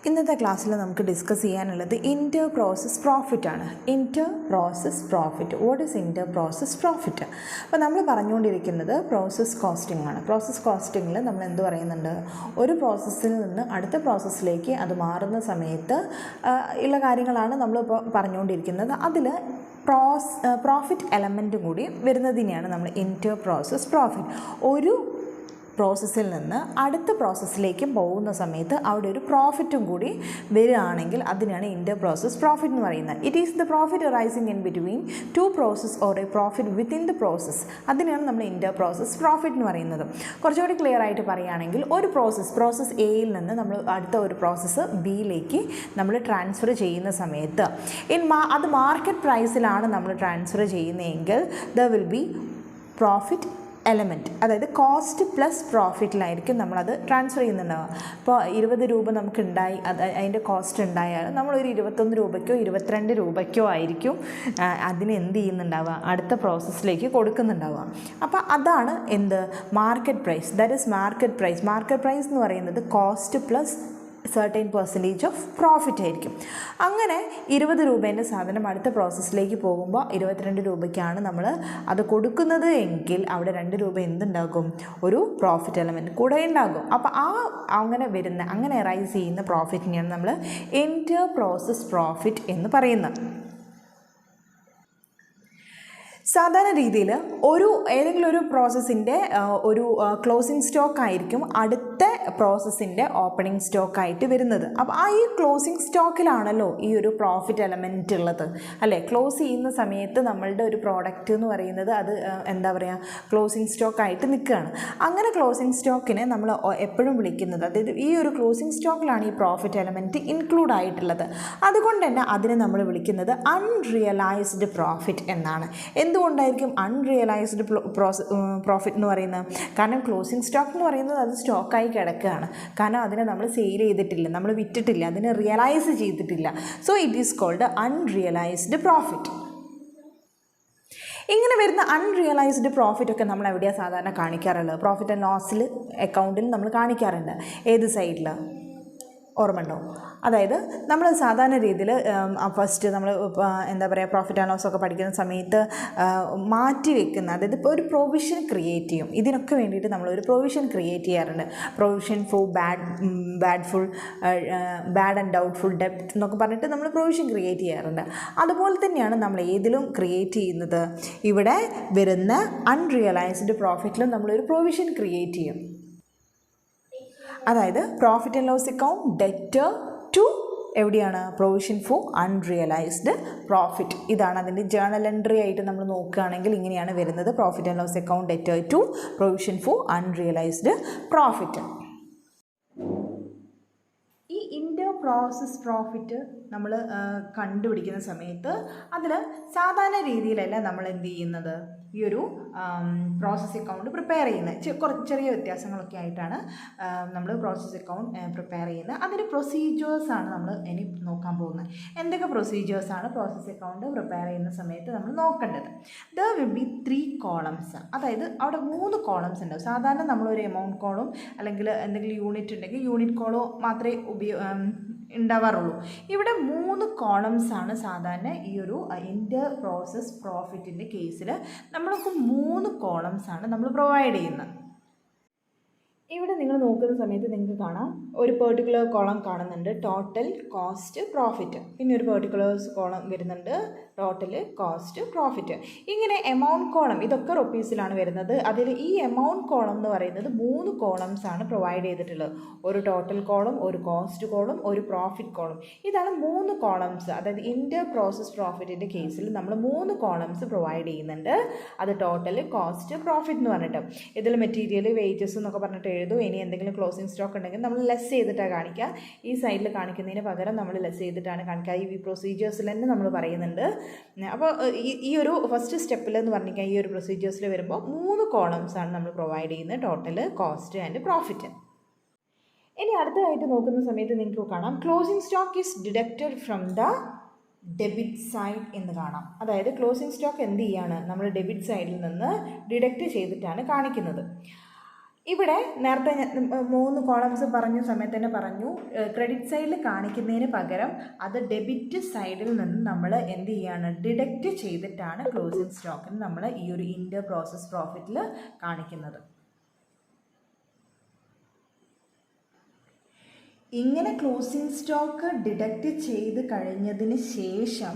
ഇന്നത്തെ ക്ലാസ്സിൽ നമുക്ക് ഡിസ്കസ് ചെയ്യാനുള്ളത് ഇൻറ്റർ പ്രോസസ് പ്രോഫിറ്റ് ആണ്. Inter process profit. What is inter process profit? അപ്പോൾ നമ്മൾ പറഞ്ഞുകൊണ്ടിരിക്കുന്നത് പ്രോസസ് കോസ്റ്റിംഗ് ആണ്. പ്രോസസ് കോസ്റ്റിങ്ങിൽ നമ്മൾ എന്ത് പറയുന്നുണ്ട്, ഒരു പ്രോസസ്സിൽ നിന്ന് അടുത്ത പ്രോസസ്സിലേക്ക് അത് മാറുന്ന സമയത്ത് ഉള്ള കാര്യങ്ങളാണ് നമ്മളിപ്പോൾ പറഞ്ഞുകൊണ്ടിരിക്കുന്നത്. അതിൽ പ്രോഫിറ്റ് എലമെൻറ്റും കൂടി വരുന്നതിനെയാണ് നമ്മൾ ഇൻറ്റർ പ്രോസസ് പ്രോഫിറ്റ്. ഒരു പ്രോസസ്സിൽ നിന്ന് അടുത്ത പ്രോസസ്സിലേക്ക് പോകുന്ന സമയത്ത് അവിടെ ഒരു പ്രോഫിറ്റും കൂടി വരികയാണെങ്കിൽ അതിനാണ് ഇൻറ്റർ പ്രോസസ് പ്രോഫിറ്റ് എന്ന് പറയുന്നത്. It is the profit arising in between two process or A profit within the process. അതിനാണ് നമ്മൾ ഇൻറ്റർ പ്രോസസ് പ്രോഫിറ്റ് എന്ന് പറയുന്നത്. കുറച്ചുകൂടി ക്ലിയർ ആയിട്ട് പറയുകയാണെങ്കിൽ ഒരു പ്രോസസ് എയിൽ നിന്ന് നമ്മൾ അടുത്ത ഒരു പ്രോസസ്സ് ബിയിലേക്ക് നമ്മൾ ട്രാൻസ്ഫർ ചെയ്യുന്ന സമയത്ത് അത് മാർക്കറ്റ് പ്രൈസിലാണ് നമ്മൾ ട്രാൻസ്ഫർ ചെയ്യുന്നതെങ്കിൽ the will be profit element, അതായത് കോസ്റ്റ് പ്ലസ് പ്രോഫിറ്റിലായിരിക്കും നമ്മളത് ട്രാൻസ്ഫർ ചെയ്യുന്നുണ്ടാവുക. ഇപ്പോൾ 20 രൂപ നമുക്കുണ്ടായി, അതിൻ്റെ കോസ്റ്റ് ഉണ്ടായാൽ നമ്മളൊരു 21 രൂപയ്ക്കോ 22 രൂപയ്ക്കോ ആയിരിക്കും അതിന് എന്ത് ചെയ്യുന്നുണ്ടാവുക, അടുത്ത പ്രോസസ്സിലേക്ക് കൊടുക്കുന്നുണ്ടാവുക. അപ്പോൾ അതാണ് എന്ത്, market price. That is market price. Market price എന്ന് പറയുന്നത് cost plus certain percentage of profit ആയിരിക്കും. അങ്ങനെ 20 രൂപേൻ്റെ സാധനം അടുത്ത പ്രോസസ്സിലേക്ക് പോകുമ്പോൾ 22 രൂപയ്ക്കാണ് നമ്മൾ അത് കൊടുക്കുന്നത് എങ്കിൽ അവിടെ 2 രൂപ എന്തുണ്ടാകും, ഒരു പ്രോഫിറ്റ് എലമെൻറ്റ് കൂടെ ഉണ്ടാകും. അപ്പോൾ അങ്ങനെ റൈസ് ചെയ്യുന്ന പ്രോഫിറ്റിനെയാണ് നമ്മൾ ഇൻറ്റർ പ്രോസസ് പ്രോഫിറ്റ് എന്ന് പറയുന്നത്. സാധാരണ രീതിയിൽ ഏതെങ്കിലും ഒരു പ്രോസസ്സിൻ്റെ ഒരു ക്ലോസിംഗ് സ്റ്റോക്ക് ആയിരിക്കും അടുത്ത പ്രോസസ്സിൻ്റെ ഓപ്പണിംഗ് സ്റ്റോക്കായിട്ട് വരുന്നത്. അപ്പോൾ ഈ ക്ലോസിംഗ് സ്റ്റോക്കിലാണല്ലോ ഈ ഒരു പ്രോഫിറ്റ് എലമെൻറ്റ് ഉള്ളത്, അല്ലേ? ക്ലോസ് ചെയ്യുന്ന സമയത്ത് നമ്മളുടെ ഒരു പ്രോഡക്റ്റ് എന്ന് പറയുന്നത് അത് എന്താ പറയുക, ക്ലോസിംഗ് സ്റ്റോക്കായിട്ട് നിൽക്കുകയാണ്. അങ്ങനെ ക്ലോസിംഗ് സ്റ്റോക്കിനെ നമ്മൾ എപ്പോഴും വിളിക്കുന്നത്, അതായത് ഈ ഒരു ക്ലോസിംഗ് സ്റ്റോക്കിലാണ് ഈ പ്രോഫിറ്റ് എലമെൻറ്റ് ഇൻക്ലൂഡ് ആയിട്ടുള്ളത്. അതുകൊണ്ട് തന്നെ അതിനെ നമ്മൾ വിളിക്കുന്നത് അൺറിയലൈസ്ഡ് പ്രോഫിറ്റ് എന്നാണ്. എന്തുകൊണ്ടായിരിക്കും അൺറിയലൈസ്ഡ് പ്രോഫിറ്റ് എന്ന് പറയുന്നത്? കാരണം ക്ലോസിംഗ് സ്റ്റോക്ക് എന്ന് പറയുന്നത് അത് സ്റ്റോക്കായി കിടക്കുകയാണ്. കാരണം അതിനെ നമ്മൾ സെയിൽ ചെയ്തിട്ടില്ല, നമ്മൾ വിറ്റിട്ടില്ല, അതിനെ റിയലൈസ് ചെയ്തിട്ടില്ല. So it is called unrealised profit. ഇങ്ങനെ വരുന്ന അൺറിയലൈസ്ഡ് പ്രോഫിറ്റൊക്കെ നമ്മൾ എവിടെയാണ് സാധാരണ കാണിക്കാറുള്ളത്? പ്രോഫിറ്റ് ആൻഡ് ലോസിൽ അക്കൗണ്ടിൽ നമ്മൾ കാണിക്കാറുണ്ട്. ഏത് സൈഡിൽ ഓർമ്മയുണ്ടോ? അതായത് നമ്മൾ സാധാരണ രീതിയിൽ ഫസ്റ്റ് നമ്മൾ എന്താ പറയുക, പ്രോഫിറ്റ് ആൻഡ് ലോസ് ഒക്കെ പഠിക്കുന്ന സമയത്ത് മാറ്റി വെക്കുന്ന, അതായത് ഇപ്പോൾ ഒരു പ്രൊവിഷൻ ക്രിയേറ്റ് ചെയ്യും. ഇതിനൊക്കെ വേണ്ടിയിട്ട് നമ്മളൊരു പ്രൊവിഷൻ ക്രിയേറ്റ് ചെയ്യാറുണ്ട്. Provision for bad and doubtful ഡെപ്റ്റ് എന്നൊക്കെ പറഞ്ഞിട്ട് നമ്മൾ പ്രൊവിഷൻ ക്രിയേറ്റ് ചെയ്യാറുണ്ട്. അതുപോലെ തന്നെയാണ് നമ്മൾ ഏതിലും ക്രിയേറ്റ് ചെയ്യുന്നത്. ഇവിടെ വരുന്ന അൺറിയലൈസ്ഡ് പ്രോഫിറ്റിലും നമ്മളൊരു പ്രൊവിഷൻ ക്രിയേറ്റ് ചെയ്യും. അതായത് profit and loss account debtor to എവിടെയാണ്, പ്രൊവിഷൻ ഫോർ അൺറിയലൈസ്ഡ് പ്രോഫിറ്റ്. ഇതാണ് അതിൻ്റെ ജേണൽ എൻട്രി ആയിട്ട് നമ്മൾ നോക്കുകയാണെങ്കിൽ ഇങ്ങനെയാണ് വരുന്നത്. Profit and loss account debtor to provision for unrealised profit. ഈ ഇൻറ്റർ പ്രോസസ് പ്രോഫിറ്റ് നമ്മൾ കണ്ടുപിടിക്കുന്ന സമയത്ത് അതിൽ സാധാരണ രീതിയിലല്ല നമ്മൾ എന്ത് ചെയ്യുന്നത്, ഈ ഒരു പ്രോസസ് അക്കൗണ്ട് പ്രിപ്പയർ ചെയ്യുന്നത്. കുറച്ച് ചെറിയ വ്യത്യാസങ്ങളൊക്കെ ആയിട്ടാണ് നമ്മൾ പ്രോസസ് അക്കൗണ്ട് പ്രിപ്പയർ ചെയ്യുന്നത്. അതിൻ്റെ പ്രൊസീജിയേഴ്സാണ് നമ്മൾ ഇനി നോക്കാൻ പോകുന്നത്. എന്തൊക്കെ പ്രൊസീജിയേഴ്സാണ് പ്രോസസ് അക്കൗണ്ട് പ്രിപ്പയർ ചെയ്യുന്ന സമയത്ത് നമ്മൾ നോക്കേണ്ടത്? There will be 3 columns. അതായത് അവിടെ 3 കോളംസ് ഉണ്ടാവും. സാധാരണ നമ്മളൊരു എമൗണ്ട് കോളും അല്ലെങ്കിൽ എന്തെങ്കിലും യൂണിറ്റ് ഉണ്ടെങ്കിൽ യൂണിറ്റ് കോളോ മാത്രമേ ഉണ്ടാവാറുള്ളൂ. ഇവിടെ 3 കോളംസാണ് സാധാരണ ഈ ഒരു ഇൻറ്റർ പ്രോസസ് പ്രോഫിറ്റിൻ്റെ കേസിൽ നമ്മൾക്ക് 3 കോളംസാണ് നമ്മൾ പ്രൊവൈഡ് ചെയ്യുന്നത്. ഇവിടെ നിങ്ങൾ നോക്കുന്ന സമയത്ത് നിങ്ങൾക്ക് കാണാം ഒരു പെർട്ടിക്കുലർ കോളം കാണുന്നുണ്ട്, ടോട്ടൽ കോസ്റ്റ് പ്രോഫിറ്റ്. പിന്നെ ഒരു പെർട്ടിക്കുലർ കോളം വരുന്നുണ്ട്, ടോട്ടൽ കോസ്റ്റ് പ്രോഫിറ്റ്. ഇങ്ങനെ എമൗണ്ട് കോളം, ഇതൊക്കെ റുപ്പീസിലാണ് വരുന്നത്. അതിൽ ഈ എമൗണ്ട് കോളം എന്ന് പറയുന്നത് 3 കോളംസാണ് പ്രൊവൈഡ് ചെയ്തിട്ടുള്ളത്. ഒരു ടോട്ടൽ കോളം, ഒരു കോസ്റ്റ് കോളം, ഒരു പ്രോഫിറ്റ് കോളം. ഇതാണ് 3 കോളംസ്. അതായത് ഇൻറ്റർ പ്രോസസ് പ്രോഫിറ്റിൻ്റെ കേസിൽ നമ്മൾ 3 കോളംസ് പ്രൊവൈഡ് ചെയ്യുന്നുണ്ട്. അത് ടോട്ടൽ കോസ്റ്റ് പ്രോഫിറ്റ് എന്ന് പറഞ്ഞിട്ട്. ഇതിൽ മെറ്റീരിയൽ, വേജസ് എന്നൊക്കെ പറഞ്ഞിട്ട് എഴുതും. ഇനി എന്തെങ്കിലും ക്ലോസിംഗ് സ്റ്റോക്ക് ഉണ്ടെങ്കിൽ നമ്മൾ ലെസ് ചെയ്തിട്ടാണ് കാണിക്കുക. ഈ സൈഡിൽ കാണിക്കുന്നതിന് പകരം നമ്മൾ ലെസ് ചെയ്തിട്ടാണ് കാണിക്കുക. ഈ പ്രൊസീജിയേഴ്സിൽ തന്നെ നമ്മൾ പറയുന്നുണ്ട്. അപ്പോൾ ഈ ഒരു ഫസ്റ്റ് സ്റ്റെപ്പിൽ എന്ന് പറഞ്ഞാൽ ഈ ഒരു പ്രൊസീജിയേഴ്സിൽ വരുമ്പോൾ 3 കോളംസാണ് നമ്മൾ പ്രൊവൈഡ് ചെയ്യുന്നത്, ടോട്ടൽ, കോസ്റ്റ് ആൻഡ് പ്രോഫിറ്റ്. ഇനി അടുത്തതായിട്ട് നോക്കുന്ന സമയത്ത് നിങ്ങൾക്ക് കാണാം closing stock is deducted from the debit side എന്ന് കാണാം. അതായത് ക്ലോസിംഗ് സ്റ്റോക്ക് എന്ത് ചെയ്യാണ്, നമ്മൾ ഡെബിറ്റ് സൈഡിൽ നിന്ന് ഡിഡക്റ്റ് ചെയ്തിട്ടാണ് കാണിക്കുന്നത്. ഇവിടെ നേരത്തെ ഞാൻ 3 കോളംസ് പറഞ്ഞ സമയത്ത് തന്നെ പറഞ്ഞു, ക്രെഡിറ്റ് സൈഡിൽ കാണിക്കുന്നതിന് പകരം അത് ഡെബിറ്റ് സൈഡിൽ നിന്ന് നമ്മൾ എന്ത് ചെയ്യാണ്, ഡിഡക്റ്റ് ചെയ്തിട്ടാണ് ക്ലോസിംഗ് സ്റ്റോക്കിന് നമ്മൾ ഈ ഒരു ഇൻ്റർ പ്രോസസ് പ്രോഫിറ്റിൽ കാണിക്കുന്നത്. ഇങ്ങനെ ക്ലോസിംഗ് സ്റ്റോക്ക് ഡിഡക്റ്റ് ചെയ്ത് കഴിഞ്ഞതിന് ശേഷം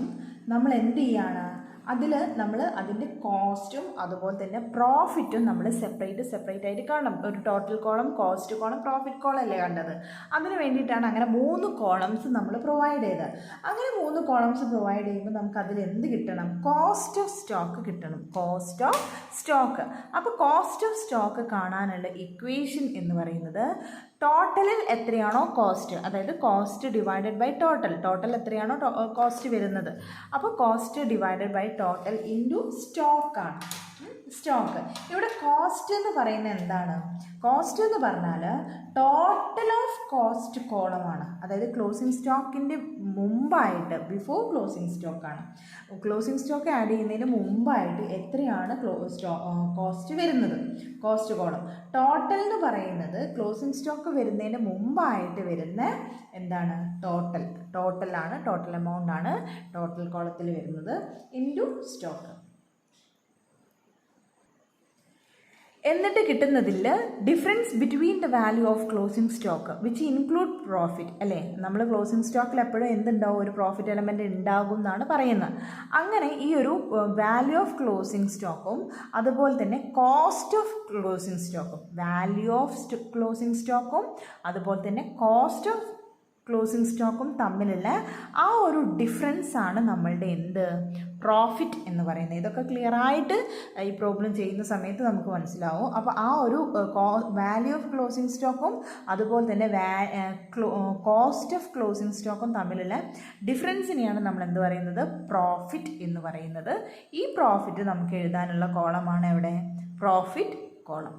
നമ്മൾ എന്ത് ചെയ്യാണ്, അതിൽ നമ്മൾ അതിൻ്റെ കോസ്റ്റും അതുപോലെ തന്നെ പ്രോഫിറ്റും നമ്മൾ സെപ്പറേറ്റ് ആയിട്ട് കാണണം. ഒരു total column, cost column, profit column അല്ലേ കണ്ടത്. അതിന് വേണ്ടിയിട്ടാണ് അങ്ങനെ 3 കോളംസ് നമ്മൾ പ്രൊവൈഡ് ചെയ്തത്. അങ്ങനെ 3 കോളംസ് പ്രൊവൈഡ് ചെയ്യുമ്പോൾ നമുക്ക് അതിൽ എന്ത് കിട്ടണം, കോസ്റ്റ് ഓഫ് സ്റ്റോക്ക് കിട്ടണം. Cost of stock. അപ്പോൾ കോസ്റ്റ് ഓഫ് സ്റ്റോക്ക് കാണാനുള്ള ഇക്വേഷൻ എന്ന് പറയുന്നത് ടോട്ടലിൽ എത്രയാണോ കോസ്റ്റ്, അതായത് കോസ്റ്റ് ഡിവൈഡഡ് ബൈ ടോട്ടൽ എത്രയാണോ കോസ്റ്റ് വരുന്നത്, അപ്പോൾ cost divided by total into സ്റ്റോക്കാണ്. സ്റ്റോക്ക്. ഇവിടെ കോസ്റ്റ് എന്ന് പറയുന്നത് എന്താണ്? കോസ്റ്റ് എന്ന് പറഞ്ഞാൽ ടോട്ടൽ ഓഫ് കോസ്റ്റ് കോളമാണ്. അതായത് ക്ലോസിംഗ് സ്റ്റോക്കിൻ്റെ മുമ്പായിട്ട്, ബിഫോർ ക്ലോസിംഗ് സ്റ്റോക്കാണ്. ക്ലോസിംഗ് സ്റ്റോക്ക് ആഡ് ചെയ്യുന്നതിന് മുമ്പായിട്ട് എത്രയാണ് കോസ്റ്റ് വരുന്നത്, കോസ്റ്റ് കോളം. ടോട്ടൽ എന്ന് പറയുന്നത് ക്ലോസിംഗ് സ്റ്റോക്ക് വരുന്നതിന് മുമ്പായിട്ട് വരുന്ന എന്താണ്, ടോട്ടലാണ്, ടോട്ടൽ എമൗണ്ട് ആണ് ടോട്ടൽ കോളത്തിൽ വരുന്നത് ഇൻറ്റു സ്റ്റോക്ക്. എന്നിട്ട് കിട്ടുന്നതിൽ difference between the value of closing stock which include profit, അല്ലേ? നമ്മൾ ക്ലോസിംഗ് സ്റ്റോക്കിൽ എപ്പോഴും എന്തുണ്ടാവും, ഒരു പ്രോഫിറ്റ് എലമെൻറ്റ് ഉണ്ടാകും എന്നാണ് പറയുന്നത്. അങ്ങനെ ഈ ഒരു വാല്യൂ ഓഫ് ക്ലോസിംഗ് സ്റ്റോക്കും അതുപോലെ തന്നെ കോസ്റ്റ് ഓഫ് ക്ലോസിംഗ് സ്റ്റോക്കും, വാല്യൂ ഓഫ് ക്ലോസിംഗ് സ്റ്റോക്കും അതുപോലെ തന്നെ കോസ്റ്റ് ഓഫ് ക്ലോസിംഗ് സ്റ്റോക്കും തമ്മിലുള്ള ആ ഒരു ഡിഫറൻസ് ആണ് നമ്മളുടെ പ്രോഫിറ്റ് എന്ന് പറയുന്നത്. ഇതൊക്കെ ക്ലിയർ ആയിട്ട് ഈ പ്രോബ്ലം ചെയ്യുന്ന സമയത്ത് നമുക്ക് മനസ്സിലാവും. അപ്പോൾ ആ ഒരു വാല്യൂ ഓഫ് ക്ലോസിംഗ് സ്റ്റോക്കും അതുപോലെ തന്നെ കോസ്റ്റ് ഓഫ് ക്ലോസിംഗ് സ്റ്റോക്കും തമ്മിലുള്ള ഡിഫറൻസിനെയാണ് നമ്മൾ എന്ത് പറയുന്നത്, പ്രോഫിറ്റ് എന്ന് പറയുന്നത്. ഈ പ്രോഫിറ്റ് നമുക്ക് എഴുതാനുള്ള കോളമാണ് എവിടെ, പ്രോഫിറ്റ് കോളം.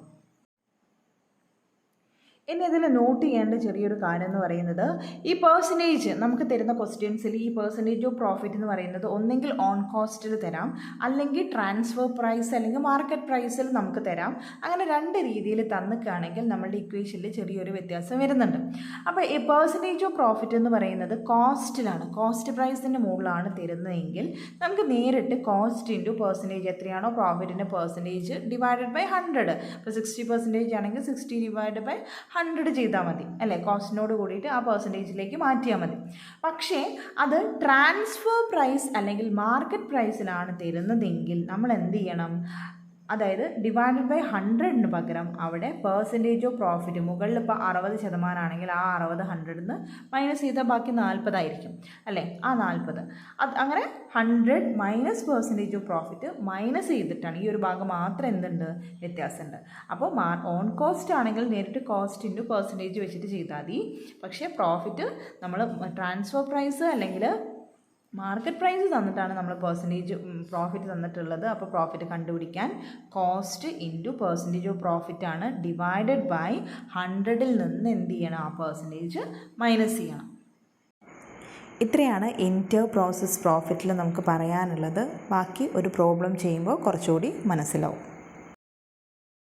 ഇനി ഇതിൽ നോട്ട് ചെയ്യേണ്ട ചെറിയൊരു കാര്യം എന്ന് പറയുന്നത്, ഈ പെർസെൻറ്റേജ് നമുക്ക് തരുന്ന ക്വസ്റ്റ്യൻസിൽ ഈ പെർസെൻറ്റേജ് ഓഫ് പ്രോഫിറ്റ് എന്ന് പറയുന്നത് ഒന്നെങ്കിൽ ഓൺ കോസ്റ്റിൽ തരാം, അല്ലെങ്കിൽ ട്രാൻസ്ഫർ പ്രൈസ് അല്ലെങ്കിൽ മാർക്കറ്റ് പ്രൈസിൽ നമുക്ക് തരാം. അങ്ങനെ 2 രീതിയിൽ തന്നിക്കുകയാണെങ്കിൽ നമ്മളുടെ ഇക്വേഷനിൽ ചെറിയൊരു വ്യത്യാസം വരുന്നുണ്ട്. അപ്പോൾ ഈ പെർസെൻറ്റേജ് ഓഫ് പ്രോഫിറ്റ് എന്ന് പറയുന്നത് കോസ്റ്റിലാണ്, കോസ്റ്റ് പ്രൈസിൻ്റെ മുകളിലാണ് തരുന്നതെങ്കിൽ നമുക്ക് നേരിട്ട് കോസ്റ്റ് ഇൻറ്റു പെർസെൻറ്റേജ് എത്രയാണോ പ്രോഫിറ്റിൻ്റെ പെർസെൻറ്റേജ് ഡിവൈഡഡ് ബൈ 100. ഇപ്പോൾ 60% ആണെങ്കിൽ 60 ഡിവൈഡ് ബൈ 100 ചെയ്താൽ മതി, അല്ലേ? കോസ്റ്റിനോട് കൂടിയിട്ട് ആ പെർസെൻറ്റേജിലേക്ക് മാറ്റിയാൽ മതി. പക്ഷേ അത് ട്രാൻസ്ഫർ പ്രൈസ് അല്ലെങ്കിൽ മാർക്കറ്റ് പ്രൈസിലാണ് തരുന്നതെങ്കിൽ നമ്മൾ എന്ത് ചെയ്യണം, അതായത് ഡിവൈഡഡ് ബൈ 100ന് പകരം അവിടെ പെർസെൻറ്റേജ് ഓഫ് പ്രോഫിറ്റ് മുകളിൽ ഇപ്പോൾ 60% ആണെങ്കിൽ ആ 60 100ന്ന് മൈനസ് ചെയ്താൽ ബാക്കി 40 ആയിരിക്കും, അല്ലേ? ആ 40 അങ്ങനെ 100 minus percentage of profit minus ചെയ്തിട്ടാണ്, ഈ ഒരു ഭാഗം മാത്രം എന്തുണ്ട്, വ്യത്യാസമുണ്ട്. അപ്പോൾ ഓൺ കോസ്റ്റ് ആണെങ്കിൽ നേരിട്ട് കോസ്റ്റ് ഇൻറ്റു പെർസെൻറ്റേജ് വെച്ചിട്ട് ചെയ്താൽ മതി. പക്ഷേ പ്രോഫിറ്റ് നമ്മൾ ട്രാൻസ്ഫർ പ്രൈസ് അല്ലെങ്കിൽ മാർക്കറ്റ് പ്രൈസ് തന്നിട്ടാണ് നമ്മൾ പെർസെൻറ്റേജ് പ്രോഫിറ്റ് തന്നിട്ടുള്ളത്. അപ്പോൾ പ്രോഫിറ്റ് കണ്ടുപിടിക്കാൻ cost into percentage of profit ആണ് ഡിവൈഡഡ് ബൈ 100ൽ നിന്ന് എന്ത് ചെയ്യണം, ആ പെർസെൻറ്റേജ് മൈനസ് ചെയ്യണം. ഇത്രയാണ് ഇൻറ്റർ പ്രോസസ് പ്രോഫിറ്റിൽ നമുക്ക് പറയാനുള്ളത്. ബാക്കി ഒരു പ്രോബ്ലം ചെയ്യുമ്പോൾ കുറച്ചുകൂടി മനസ്സിലാവും.